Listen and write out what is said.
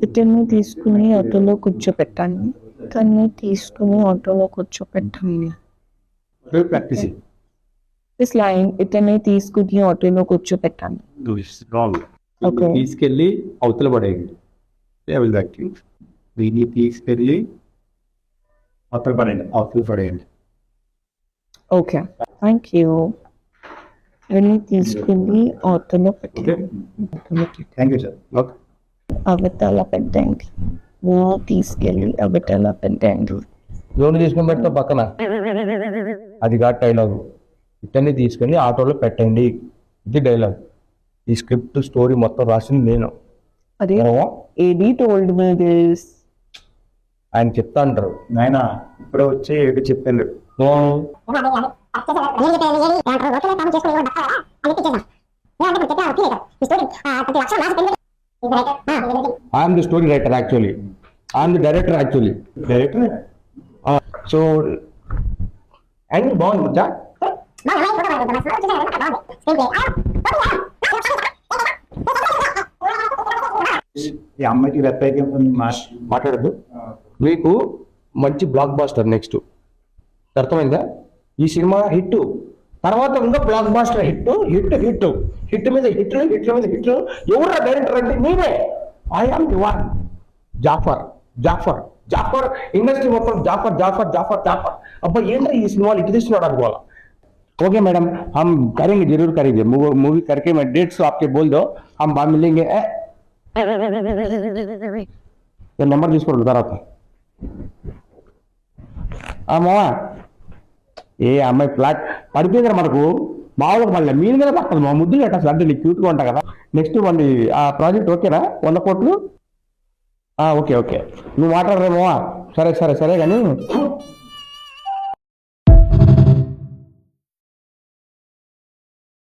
ఇతన్ని తీసుకుని ఆటోలో కూర్చోపెట్టాను. ఇతన్ని తీసుకుని ఆటోలో కూర్చోపెట్టాను. ప్రాక్టీస్ దిస్ లైన్ ఇతన్ని తీసుకుని ఆటోలో కూర్చోపెట్టాను. రాంగ్. Okay. తీసుకెళ్ళి అవతల పడేయండి. వీడిని తీసుకెళ్ళి అవతల పడేయండి. Okay, thank you. ఇవన్నీ తీసుకుని ఆటోలో పెట్టాను. Thank you sir. ఓకే. అవతల పెట్టండి. తీసుకెళ్ళి అవతల పెట్టండి. లోన్ తీసుకుని పెడతా పక్కన అది కాదు డైలాగు. ఇతన్ని తీసుకొని ఆటోలో పెట్టండి, ఇది డైలాగ్. ఈ స్క్రిప్ట్ స్టోరీ మొత్తం రాసింది నేను. అదే ఏది టోల్డ్ మీ దిస్. ఆయన చెప్తా అంటారు. నాయన ఇప్పుడే వచ్చి ఏడు చెప్పాను. I'm the story writer actually. I'm the director actually. Director so and బాగుంది బుజ్జా. ఈ అమ్మాయికి వెబ్సైట్ మాట్లాడద్దు. మీకు మంచి బ్లాక్ బాస్టర్ నెక్స్ట్. అర్థమైందా? ఈ సినిమా హిట్ తర్వాత ఇంకా blockbuster hit hit hit hit మీద హిట్లు హిట్ల మీద హిట్లు. ఎవరా డైరెక్టర్ అంటే నేనే. I am the one. Jafar Jafar Jafar. Industry మొత్తం జాఫర్ జాఫర్ జాఫర్ జాఫర్. అబ్బా ఏంటో ఈ సినిమాలు ఇటు తీస్తున్నాడు అనుకోవాలా. ओके मैडम, हम करेंगे, जरूर करेंगे. मूवी करके मैं डेट्स आपके बोल दो, हम बाद मिलेंगे. నెంబర్ తీసుకోండి తర్వాత. మావా ఏ అమ్మాయి ఫ్లాట్ పడిపోయింది మనకు. మామూలుగా మళ్ళీ మీరు మీద పక్కదు మా ముద్దులు కట్ట అసలు. అంటే నీకు క్యూట్గా ఉంటా కదా. నెక్స్ట్ మళ్ళీ ఆ ప్రాజెక్ట్ ఓకేనా? 100 కోట్లు. ఓకే ఓకే, నువ్వు మాట్లాడరా మావా. సరే సరే సరే కానీ